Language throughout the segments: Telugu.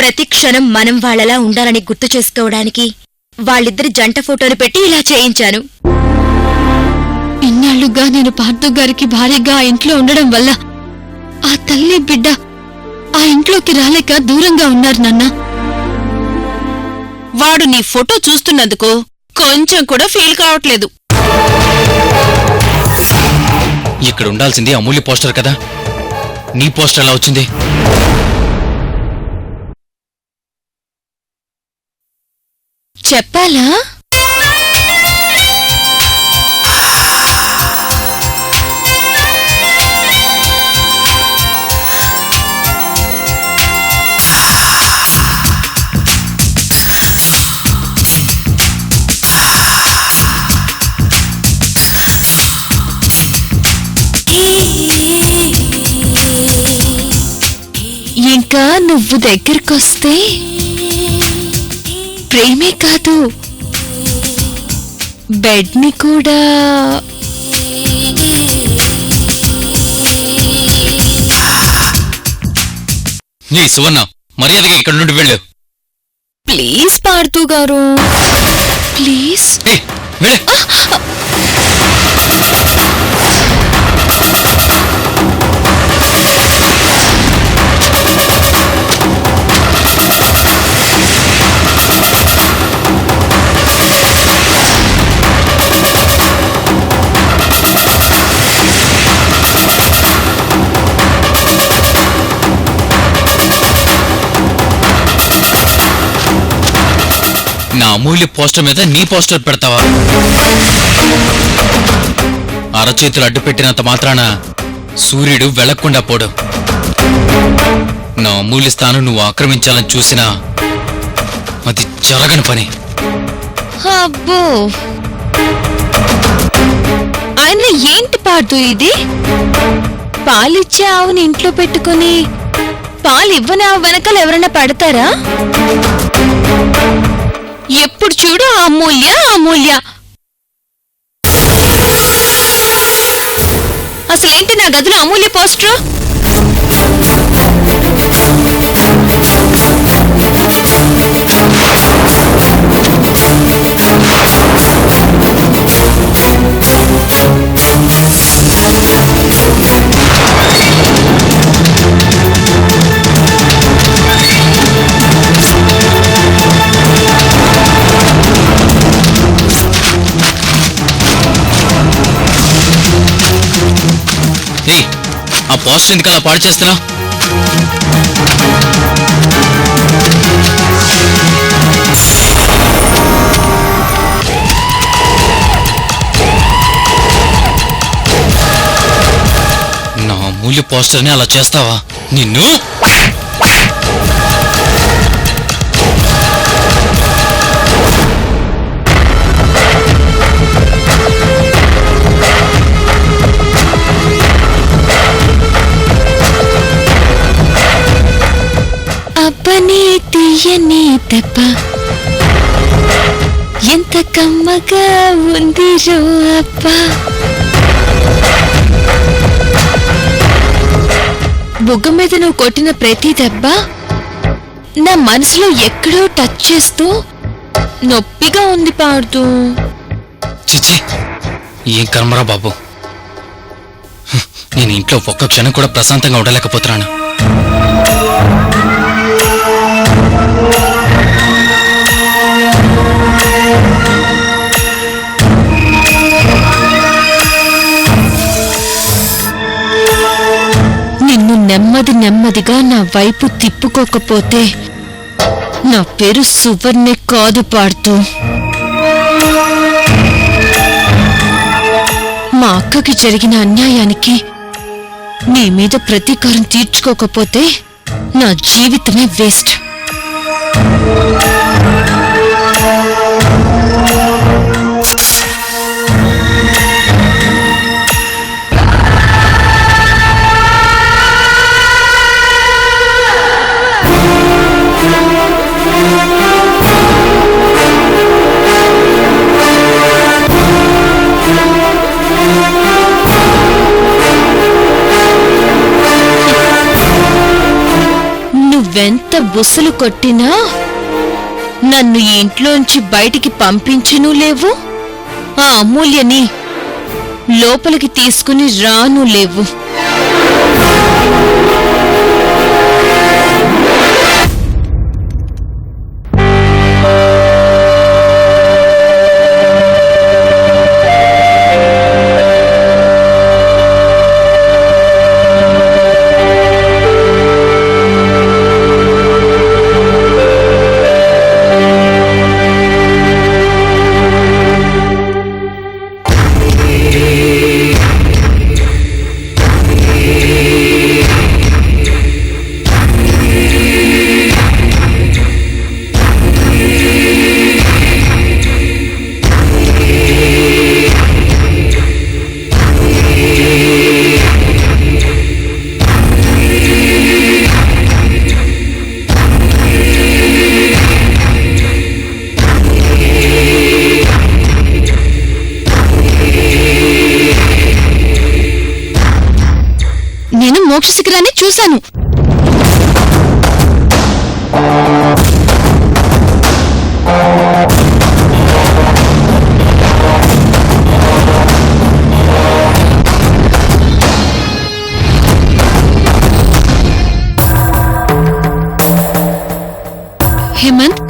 ప్రతి క్షణం మనం వాళ్ళలా ఉండాలని గుర్తు చేసుకోవడానికి వాళ్ళిద్దరి జంట ఫోటోని పెట్టి ఇలా చేయించాను. ఇన్నాళ్లుగా నేను పార్థు గారికి భార్యగా ఆ ఇంట్లో ఉండడం వల్ల ఆ తల్లి బిడ్డ ఆ ఇంట్లోకి రాలేక దూరంగా ఉన్నారు నాన్న. వాడు నీ ఫోటో చూస్తున్నందుకు కొంచెం కూడా ఫీల్ కావట్లేదు. ఇక్కడ ఉండాల్సింది అమూల్య పోస్టర్ కదా, నీ పోస్టర్ ఎలా వచ్చింది? చెప్పాలా? ఇంకా నువ్వు దగ్గరకొస్తే ప్రేమే కాదు, బెడ్ ని కూడా. నీ సువర్ణ, మర్యాదగా ఇక్కడ నుండి వెళ్ళు. ప్లీజ్ పార్థు గారు, ప్లీజ్. నా అమూల్య పోస్టర్ మీద నీ పోస్టర్ పెడతావా? అరచేతులు అడ్డు పెట్టినంత మాత్రాన సూర్యుడు వెళ్లకుండా పోడు. నా అమూల్య స్థానం నువ్వు ఆక్రమించాలని చూసినా అది జరగని పని. అబ్బో, ఆయన ఏంటి పార్థు ఇది? పాలిచ్చే ఆవుని ఇంట్లో పెట్టుకుని పాలు ఇవ్వని ఆవు వెనకాల ఎవరైనా పడతారా? ఎప్పుడు చూడు అమూల్య అమూల్య. అసలేంటి నా గదిలో అమూల్య పోస్టర్? ఆ పోస్టర్ ఎందుకు అలా పాడు చేస్తున్నా? నా అమూల్య పోస్టర్ని అలా చేస్తావా? నిన్ను అబ్బని తీయని తప్ప ఎంత కమ్మగా ఉంది రో అబ్బా. బుగ్గ మీద నువ్వు కొట్టిన ప్రతి దెబ్బ నా మనసులో ఎక్కడో టచ్ చేస్తూ నొప్పిగా ఉంది పార్థు. చిచి, ఏం కర్మరా బాబు. నేను ఇంట్లో ఒక్క క్షణం కూడా ప్రశాంతంగా ఉండలేకపోతున్నాను. నిన్ను నెమ్మది నెమ్మదిగా నా వైపు తిప్పుకోకపోతే నా పేరు సువర్ణే కాదు పార్థు. మా అక్కకి జరిగిన అన్యాయానికి నీ మీద ప్రతీకారం తీర్చుకోకపోతే నా జీవితమే వేస్ట్. నువ్వెంత బుసలు కొట్టినా నన్ను ఈ ఇంట్లోంచి బయటికి పంపించనూ లేవు, ఆ అమూల్యని లోపలికి తీసుకుని రాను లేవు. నేను మోక్ష శిఖరాన్ని చూశాను. హేమంత్,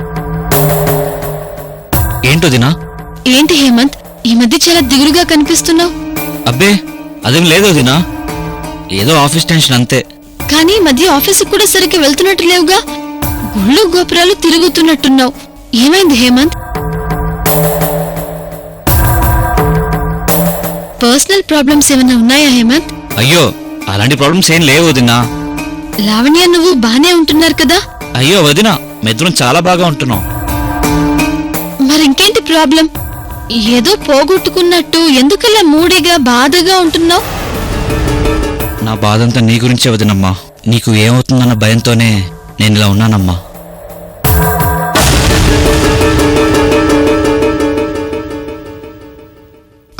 ఏంటో దినా? ఏంటి హేమంత్, ఈ మధ్య చాలా దిగులుగా కనిపిస్తున్నావు? అబ్బే అదేం లేదు దినా, ఏదో ఆఫీస్ టెన్షన్ అంతే. కానీ ఈ మధ్య ఆఫీసుకు కూడా సరిగ్గా వెళ్తున్నట్టు లేవుగా, గుళ్ళు గోపురాలు తిరుగుతున్నట్టున్నావు. ఏమైంది హేమంత్? పర్సనల్ ప్రాబ్లమ్స్ ఏమైనా ఉన్నాయా హేమంత్? అయ్యో అలాంటి ప్రాబ్లమ్స్ ఏం లేవు వదినా. లావణ్య నువ్వు బానే ఉంటున్నారు కదా? అయ్యో వదినా, మెద్దరం చాలా బాగా ఉంటున్నాం. మరింకేంటి ప్రాబ్లం? ఏదో పోగొట్టుకున్నట్టు ఎందుకలా మూడిగా బాధగా ఉంటున్నావు? నా బాధంతా నీ గురించే వదినమ్మా. నీకు ఏమవుతుందన్న భయంతోనే నేను ఇలా ఉన్నానమ్మా.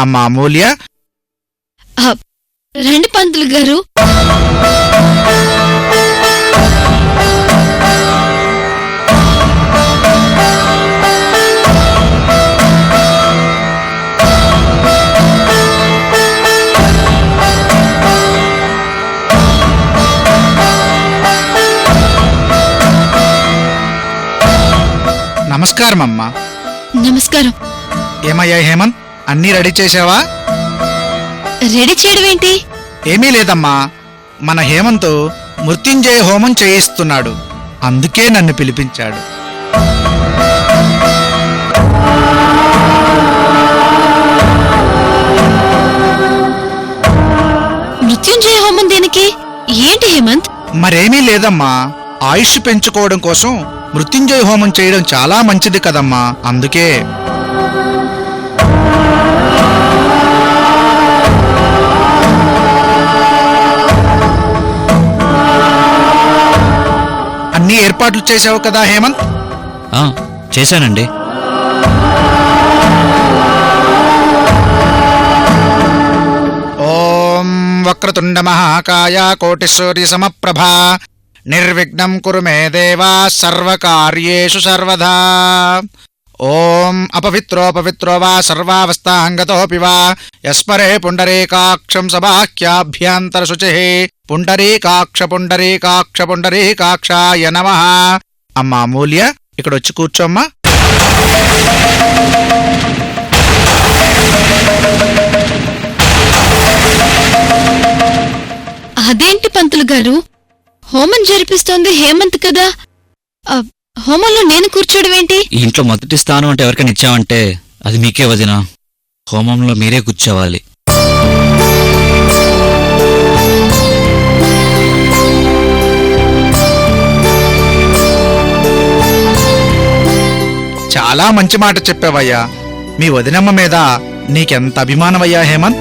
అమ్మా అమూల్య, రండి పంతులు గారు. నమస్కారం అమ్మా. నమస్కారం. ఏమయ్యా హేమంత్, అన్నీ రెడీ చేసావా? రెడీ చేయడం ఏంటి? ఏమీ లేదమ్మా, మన హేమంత్ మృత్యుంజయ హోమం చేయిస్తున్నాడు, అందుకే నన్ను పిలిపించాడు. మృత్యుంజయ హోమం దేనికి? ఏంటి హేమంత్? మరేమీ లేదమ్మా, ఆయుష్ పెంచుకోవడం కోసం మృత్యుంజయ హోమం చేయడం చాలా మంచిది కదమ్మా, అందుకే. అన్ని ఏర్పాట్లు చేసావు కదా హేమంత్? చేశానండి. ఓం వక్రతుండ మహాకాయ కోటిసూర్య సమప్రభా నిర్విఘ్నం కురు మే దేవా సర్వకార్యేషు సర్వదా. ఓం అపవిత్రోపవిత్రో వా సర్వావస్థాంగతోపి వా యస్మరే పుండరీకాక్షం సబాహ్యాభ్యంతర శుచిః పుండరీకాక్ష పుండరీకాక్ష పుండరీకాక్షాయ నమః. అమ్మా అమూల్య, ఇక్కడొచ్చి కూర్చోమ్మా. అదేంటి పంతులు గారు, హోమం జరిపిస్తోంది హేమంత్ కదా, హోమంలో నేను కూర్చోవడం ఏంటి? ఈ ఇంట్లో మొదటి స్థానం అంటే ఎవరికైనా ఇచ్చామంటే అది మీకే వదినా. హోమంలో మీరే కూర్చోవాలి. చాలా మంచి మాట చెప్పావయ్యా. మీ వదినమ్మ మీద నీకెంత అభిమానమయ్యా హేమంత్.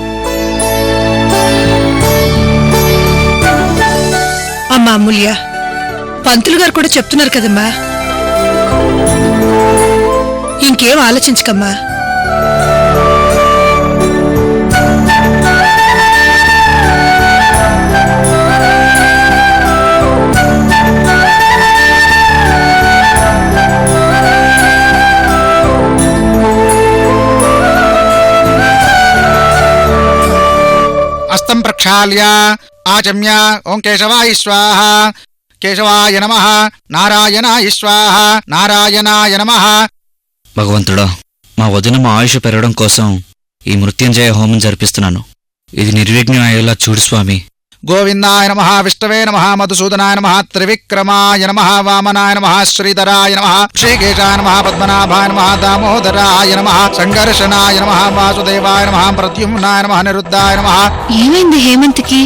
అమ్మా అమూల్య, పంతులు గారు కూడా చెప్తున్నారు కదమ్మా, ఇంకేం ఆలోచించకమ్మా. ప్రక్షాళ్య ఆచమ్య ఓం కేశవాయ స్వాహ కేశవాయ నమః నారాయణాయ స్వాహ నారాయణాయ నమః. భగవంతుడా, మా వదిన మా ఆయుష్ పెరగడం కోసం ఈ మృత్యుంజయ హోమం జరిపిస్తున్నాను. ఇది నిర్విఘ్నం అయ్యేలా చూడు స్వామి. గోవిందాయ నమః విష్ణవే నమః మధుసూదనాయ నమః త్రివిక్రమాయ నమః వామనాయ నమః శ్రీధరాయ నమః శ్రీకేశాయ నమః పద్మనాభాయ నమః దామోదరాయ నమః సంఘర్షణాయ నమః వాసుదేవాయ నమః ప్రద్యుమ్నాయ నమః నిరుద్ధాయ నమః. ఏమైంది హేమంత్కి?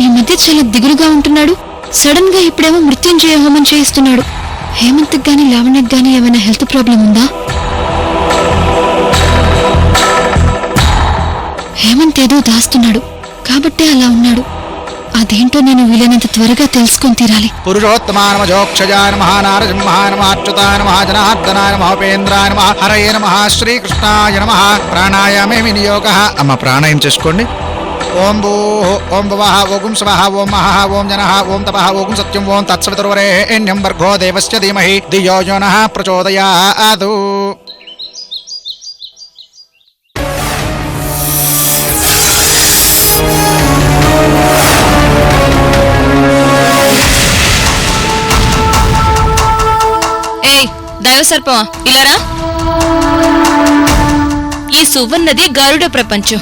ఈ మధ్య చాలా దిగులుగా ఉంటున్నాడు. సడన్ గా ఇప్పుడేమో మృత్యుంజయ హోమం చేయిస్తున్నాడు. హేమంత్కి గాని లావణ్యకి గాని ఏమైనా హెల్త్ ప్రాబ్లం ఉందా? హేమంత్ ఏదో దాస్తున్నాడు కాబట్టే అలా ఉన్నాడు. అదేంటో నేను వీలైనంత త్వరగా తెలుసుకొని తీరాలి. పురుషోత్తమాయ నమః జోక్షజాయ నమః నారసింహాయ నమః అచ్యుతాయ నమః జనార్దనాయ నమః ఉపేంద్రాయ నమః హరయే నమః శ్రీకృష్ణాయ నమః. ప్రాణాయామే వినియోగః. అమ్మ ప్రాణాయం చేసుకోండి. ఓం భూః ఓం భువః ఓం స్వః ఓం మహః ఓం జనః ఓం తపః ఓం సత్యం ఓం తత్సవితుర్వరేణ్యం భర్గో దేవస్య ధీమహి ధియో యో నః ప్రచోదయాత్. ఏయ్ దైవసర్పమా, ఇలారా. ఈ సువర్ణది గరుడ ప్రపంచం.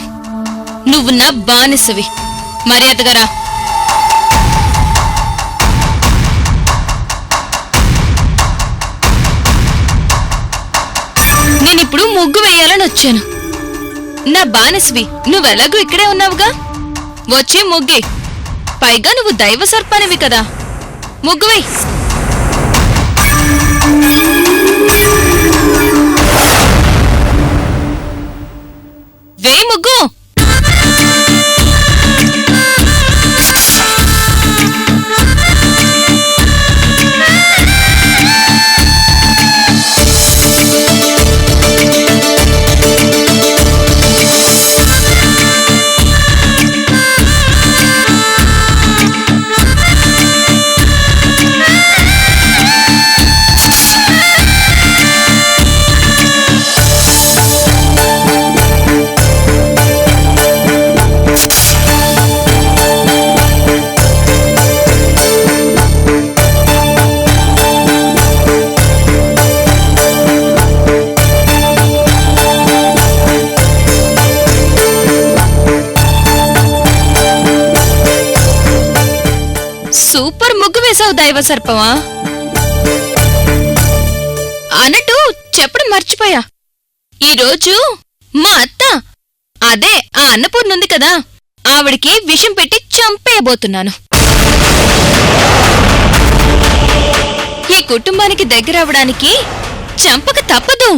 నువ్వు నా బానిసవి. మర్యాదగా రా. నేనిప్పుడు ముగ్గు వేయాలని వచ్చాను. నా బానిసవి నువ్వెలాగూ ఇక్కడే ఉన్నావుగా, వచ్చి ముగ్గి. పైగా నువ్వు దైవ సర్పానివి కదా, ముగ్గు వేయ్. వే ముగ్గు. సూపర్ ముగ్గు వేసావు దైవ సర్పమా. అన్నట్టు చెప్పడం మర్చిపోయా, ఈరోజు మా అత్త, అదే ఆ అన్నపూర్ణ ఉంది కదా, ఆవిడికి విషం పెట్టి చంపేయబోతున్నాను. ఈ కుటుంబానికి దగ్గరవడానికి చంపక తప్పదు.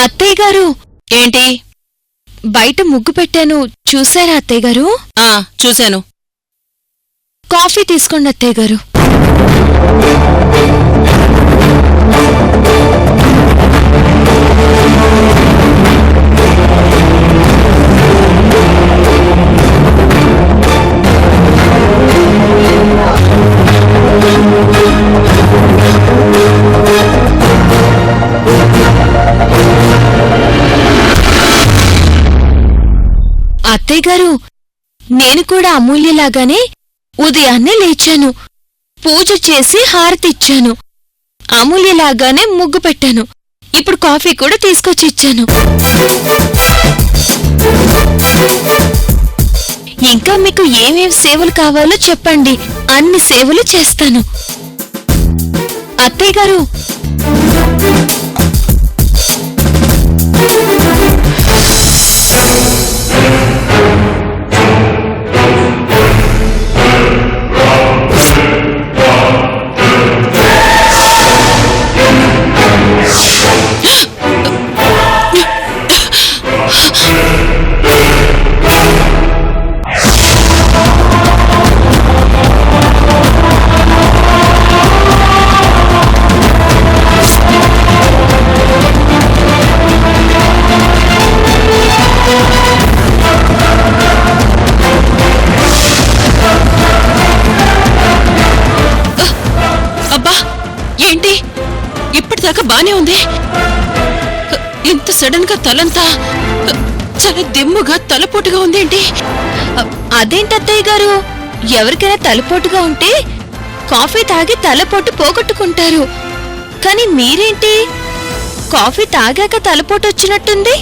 అత్తయ్య గారు, ఏంటి బయట ముగ్గు పెట్టాను చూసారా అత్తయ్య గారు? ఆ చూశాను. కాఫీ తీసుకోండి అత్తయ్య గారు. అత్తయ్య గారు, నేను కూడా అమూల్యలాగానే ఉదయాన్నే లేచాను, పూజ చేసి హారతిచ్చాను, అమూల్యలాగానే ముగ్గు పెట్టాను. ఇప్పుడు కాఫీ కూడా తీసుకొచ్చి ఇచ్చాను. ఇంకా మీకు ఏమేం సేవలు కావాలో చెప్పండి, అన్ని సేవలు చేస్తాను. అత్తయ్య గారు, ఇప్పటిదాకా బానే ఉంది. ఇంత సడన్ గా తలంతా చాలా దెమ్ముగా తలపోటుగా ఉందేంటి? అదేంటత్తయ్య గారు, ఎవరికైనా తలపోటుగా ఉంటే కాఫీ తాగి తలపోటు పోగొట్టుకుంటారు. కానీ మీరేంటి కాఫీ తాగాక తలపోటు వచ్చినట్టుంది?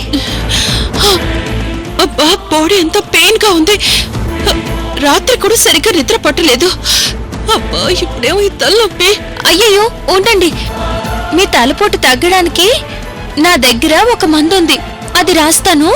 అబ్బా, బాడీ ఎంత పెయిన్ గా ఉంది. రాత్రి కూడా సరిగ్గా నిద్ర పట్టలేదు. అబ్బా, ఇప్పుడేమో ఈ తలనొప్పి. అయ్యయ్యో ఉండండి, మీ తలపోటు తగ్గడానికి నా దగ్గర ఒక మందుంది, అది రాస్తాను.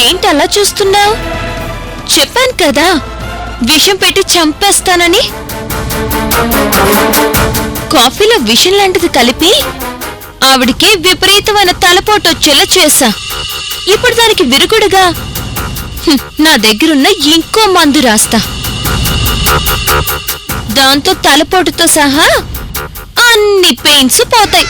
ఏంటలా చూస్తున్నావు? చెప్పాను కదా విషం పెట్టి చంపేస్తానని. కాఫీలో విషం లాంటిది కలిపి ఆవిడికి విపరీతమైన తలపోటొచ్చేలా చేశా. ఇప్పుడు దానికి విరుగుడుగా నా దగ్గరున్న ఇంకో మందు రాస్తా. దాంతో తలపోటుతో సహా అన్ని పెయిన్స్ పోతాయి.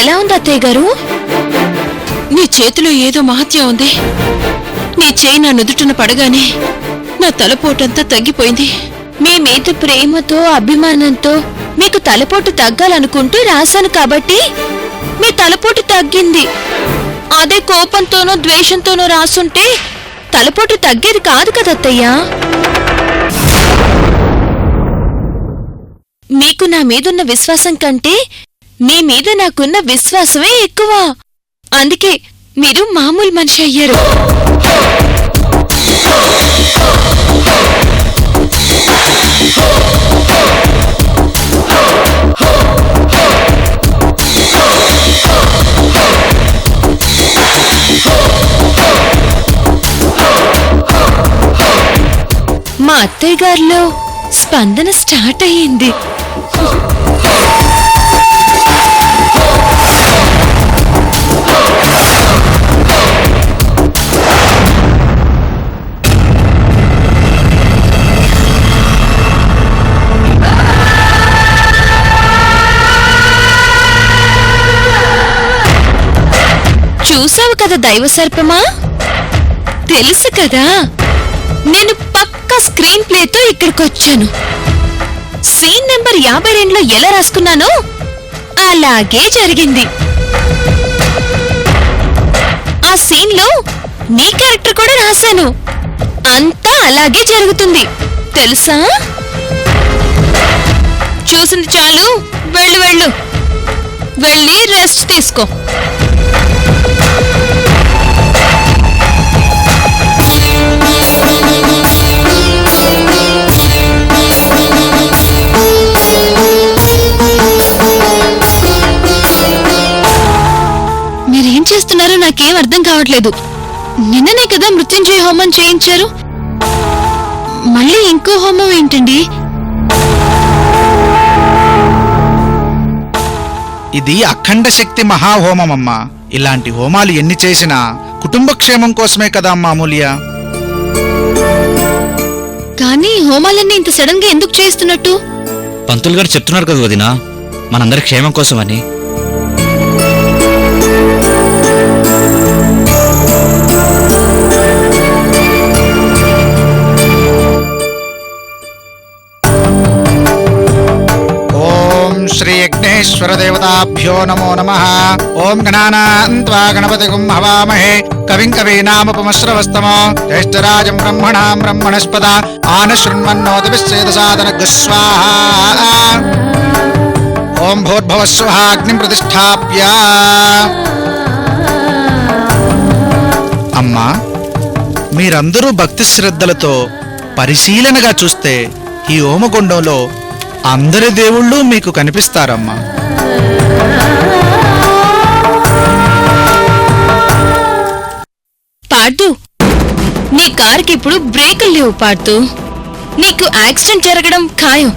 ఎలా ఉంది అత్తయ్య గారు? నీ చేతిలో ఏదో మహత్యం ఉంది. నీ చేయి నా నుదుటిన పడగానే నా తలపోటంతా తగ్గిపోయింది. మీ మీద ప్రేమతో అభిమానంతో మీకు తలపోటు తగ్గాలనుకుంటూ రాశాను కాబట్టి మీ తలపోటు తగ్గింది. అదే కోపంతోనో ద్వేషంతోనో రాసుంటే తలపోటు తగ్గేది కాదు కదత్తయ్యా. మీకు నా మీదున్న విశ్వాసం కంటే మీ మీద నాకున్న విశ్వాసమే ఎక్కువ. అందుకే మీరు మామూలు మనిషి అయ్యారు. మా అత్తయ్య గారిలో స్పందన స్టార్ట్ అయ్యింది. చూసావు కదా దైవ సర్పమా, తెలుసు కదా నేను పక్కా స్క్రీన్ ప్లేతో ఇక్కడికొచ్చాను. సీన్ నెంబర్ 52లో ఎలా రాసుకున్నానో అలాగే జరిగింది. ఆ సీన్ లో నీ క్యారెక్టర్ కూడా రాశాను. అంతా అలాగే జరుగుతుంది తెలుసా? చూసింది చాలు, వెళ్ళు వెళ్ళు, వెళ్ళి రెస్ట్ తీసుకో. మీరేం చేస్తున్నారో నాకేం అర్థం కావట్లేదు. నిన్ననే కదా మృత్యుంజయ హోమం చేయించారు, మళ్ళీ ఇంకో హోమం ఏంటండి? ఇది అఖండ శక్తి మహాహోమం అమ్మా. ఇలాంటి హోమాలు ఎన్ని చేసినా కుటుంబ క్షేమం కోసమే కదా అమ్మా అమూల్య. కానీ హోమాలన్నీ ఇంత సడన్ గా ఎందుకు చేస్తున్నట్టు? పంతులు గారు చెప్తున్నారు కదా వదినా, మనందరి క్షేమం కోసమని. శ్రీ యజ్ఞేశ్వర దేవతాభ్యో నమో నమః. ఓం గణానాన్త్వా గణపతిగుం హవామహే కవిం కవీనాముపమశ్రవస్తమో జ్యేష్ఠరాజం బ్రహ్మణాం బ్రహ్మణస్పద ఆనశృణ్వన్నోతిభిశ్చేదసాదనగ్ః స్వాహా. ఓం భూర్భువః స్వః అగ్నిం ప్రతిష్ఠాప్య. అమ్మా, మీరందరూ భక్తి శ్రద్ధలతో పరిశీలనగా చూస్తే ఈ హోమగుండంలో అందరి దేవుళ్ళు మీకు కనిపిస్తారమ్మా. పార్దు, నీ కారుకి ఇప్పుడు బ్రేకులు లేవు పార్దు. నీకు యాక్సిడెంట్ జరగడం ఖాయం.